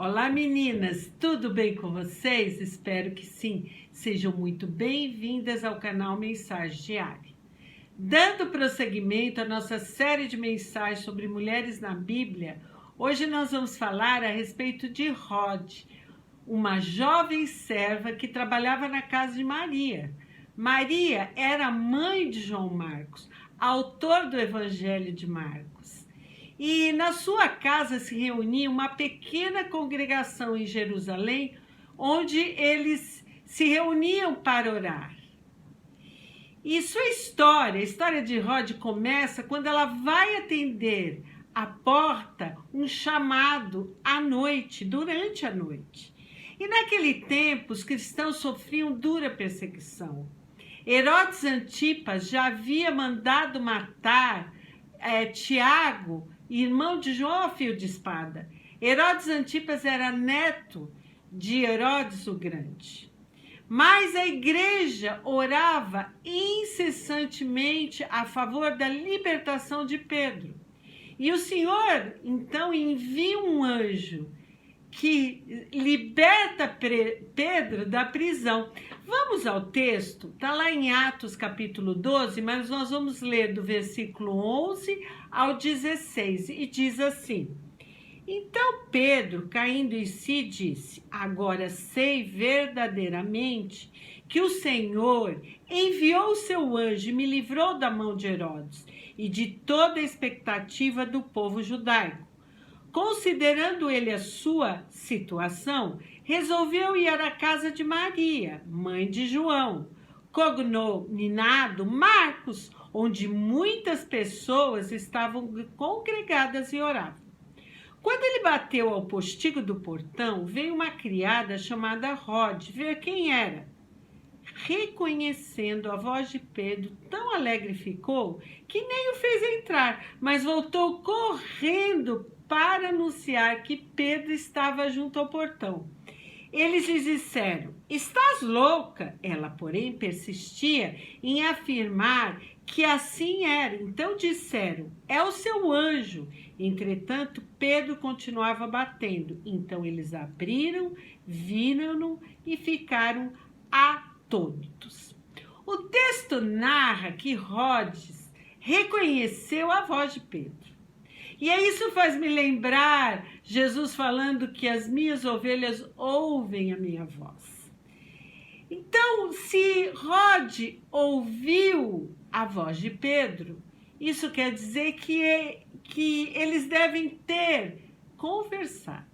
Olá meninas, tudo bem com vocês? Espero que sim. Sejam muito bem-vindas ao canal Mensagem Diária. Dando prosseguimento à nossa série de mensagens sobre mulheres na Bíblia, hoje nós vamos falar a respeito de Rode, uma jovem serva que trabalhava na casa de Maria. Maria era mãe de João Marcos, autor do Evangelho de Marcos. E na sua casa se reunia uma pequena congregação em Jerusalém, onde eles se reuniam para orar. E sua história, a história de Rode, começa quando ela vai atender à porta um chamado à noite, durante a noite. E naquele tempo os cristãos sofriam dura perseguição. Herodes Antipas já havia mandado matar Tiago, irmão de João a fio de espada. Herodes Antipas era neto de Herodes o Grande. Mas a igreja orava incessantemente a favor da libertação de Pedro. E o Senhor, então, envia um anjo que liberta Pedro da prisão. Vamos ao texto, está lá em Atos capítulo 12, mas nós vamos ler do versículo 11 ao 16, e diz assim: Então Pedro, caindo em si, disse: Agora sei verdadeiramente que o Senhor enviou o seu anjo e me livrou da mão de Herodes e de toda a expectativa do povo judaico. Considerando ele a sua situação, resolveu ir à casa de Maria, mãe de João, cognominado Marcos, onde muitas pessoas estavam congregadas e oravam. Quando ele bateu ao postigo do portão, veio uma criada chamada Rode ver quem era. Reconhecendo a voz de Pedro, tão alegre ficou que nem o fez entrar, mas voltou correndo para anunciar que Pedro estava junto ao portão. Eles lhe disseram: Estás louca? Ela, porém, persistia em afirmar que assim era. Então disseram: É o seu anjo. Entretanto, Pedro continuava batendo. Então eles abriram, viram-no e ficaram atônitos. O texto narra que Rhodes reconheceu a voz de Pedro. E isso faz me lembrar Jesus falando que as minhas ovelhas ouvem a minha voz. Então, se Rode ouviu a voz de Pedro, isso quer dizer que eles devem ter conversado.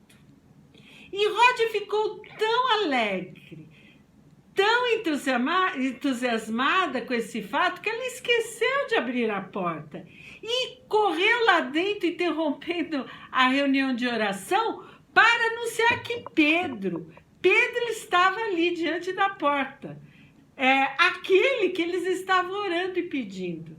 E Rode ficou tão alegre, tão entusiasmada com esse fato, que ela esqueceu de abrir a porta e correu lá dentro, interrompendo a reunião de oração, para anunciar que Pedro estava ali diante da porta, aquele que eles estavam orando e pedindo.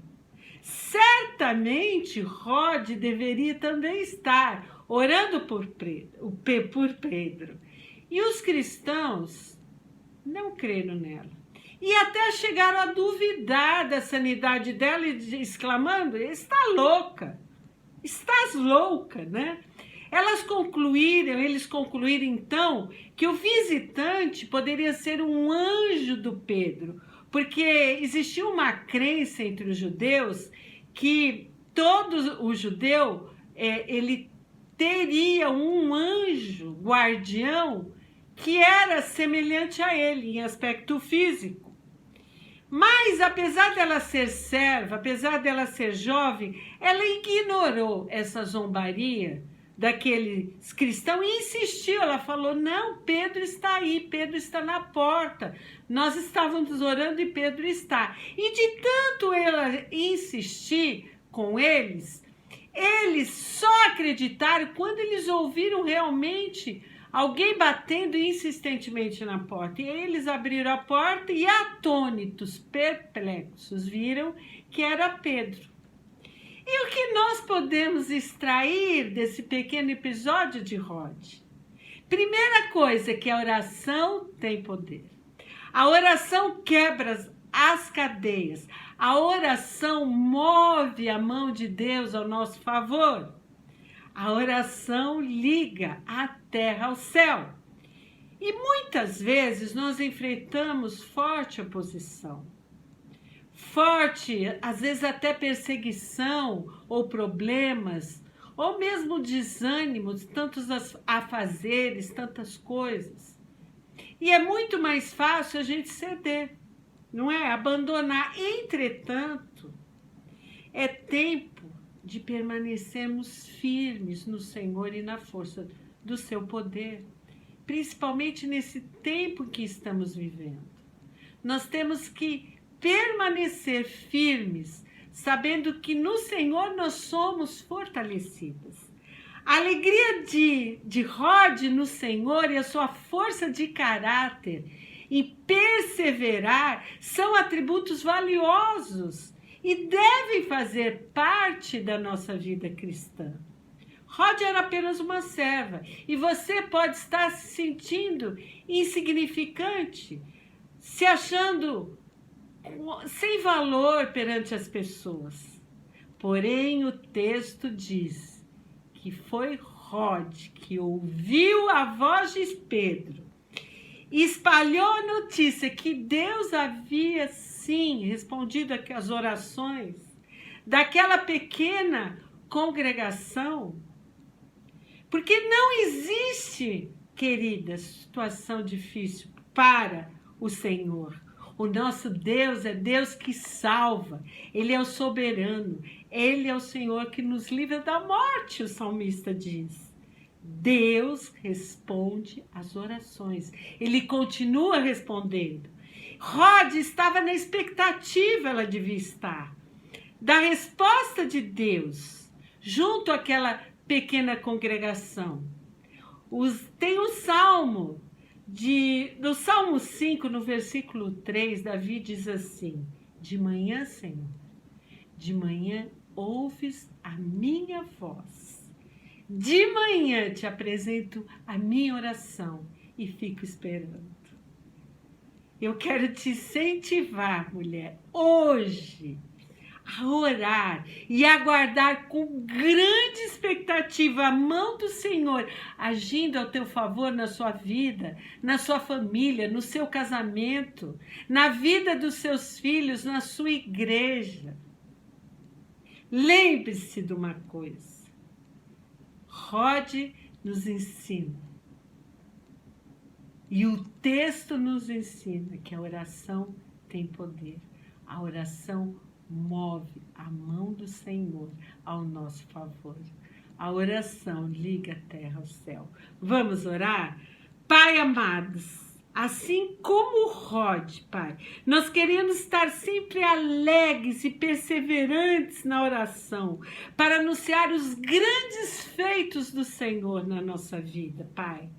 Certamente Rode deveria também estar orando por Pedro. E os cristãos não creram nela. E até chegaram a duvidar da sanidade dela, exclamando: Está louca, estás louca, né? Eles concluíram então que o visitante poderia ser um anjo do Pedro, porque existia uma crença entre os judeus que todo o judeu ele teria um anjo guardião que era semelhante a ele em aspecto físico. Mas, apesar dela ser serva, apesar dela ser jovem, ela ignorou essa zombaria daqueles cristãos e insistiu. Ela falou: Não, Pedro está aí, Pedro está na porta. Nós estávamos orando e Pedro está. E de tanto ela insistir com eles só acreditaram quando eles ouviram realmente alguém batendo insistentemente na porta. E aí eles abriram a porta e, atônitos, perplexos, viram que era Pedro. E o que nós podemos extrair desse pequeno episódio de Rode? Primeira coisa, que a oração tem poder. A oração quebra as cadeias. A oração move a mão de Deus ao nosso favor. A oração liga a terra ao céu. E muitas vezes nós enfrentamos forte oposição. Forte, às vezes até perseguição ou problemas, ou mesmo desânimos, tantos afazeres, tantas coisas. E é muito mais fácil a gente ceder, não é? Abandonar. Entretanto, é tempo de permanecermos firmes no Senhor e na força do seu poder, principalmente nesse tempo que estamos vivendo. Nós temos que permanecer firmes, sabendo que no Senhor nós somos fortalecidas. A alegria de Rod no Senhor e a sua força de caráter e perseverar são atributos valiosos e devem fazer parte da nossa vida cristã. Rod era apenas uma serva e você pode estar se sentindo insignificante, se achando sem valor perante as pessoas. Porém, o texto diz que foi Rod que ouviu a voz de Pedro e espalhou a notícia que Deus havia sim respondido às orações daquela pequena congregação. Porque não existe, querida, situação difícil para o Senhor. O nosso Deus é Deus que salva, Ele é o soberano, Ele é o Senhor que nos livra da morte, o salmista diz. Deus responde às orações, Ele continua respondendo. Rod estava na expectativa, ela devia estar, da resposta de Deus, junto àquela pequena congregação. Tem um salmo, no Salmo 5, no versículo 3, Davi diz assim: de manhã, Senhor, de manhã ouves a minha voz. De manhã te apresento a minha oração e fico esperando. Eu quero te incentivar, mulher, hoje, a orar e aguardar com grande expectativa a mão do Senhor agindo ao teu favor na sua vida, na sua família, no seu casamento, na vida dos seus filhos, na sua igreja. Lembre-se de uma coisa, Rod nos ensina e o texto nos ensina que a oração tem poder, a oração move a mão do Senhor ao nosso favor. A oração liga a terra ao céu. Vamos orar? Pai amados, assim como Rod, Pai, nós queremos estar sempre alegres e perseverantes na oração para anunciar os grandes feitos do Senhor na nossa vida, Pai.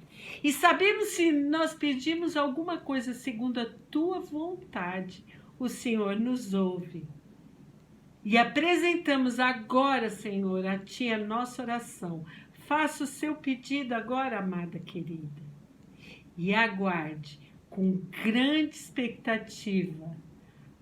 E sabemos se nós pedimos alguma coisa segundo a Tua vontade, o Senhor nos ouve. E apresentamos agora, Senhor, a Ti a nossa oração. Faça o seu pedido agora, amada querida. E aguarde com grande expectativa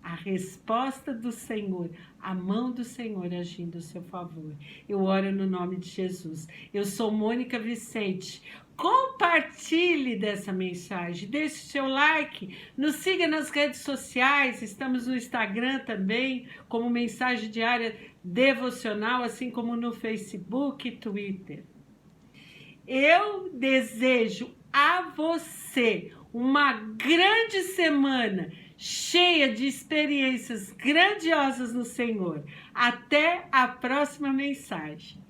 a resposta do Senhor, a mão do Senhor agindo a seu favor. Eu oro no nome de Jesus. Eu sou Mônica Vicente. Compartilhe dessa mensagem, deixe seu like, nos siga nas redes sociais, estamos no Instagram também, como Mensagem Diária Devocional, assim como no Facebook e Twitter. Eu desejo a você uma grande semana, cheia de experiências grandiosas no Senhor. Até a próxima mensagem.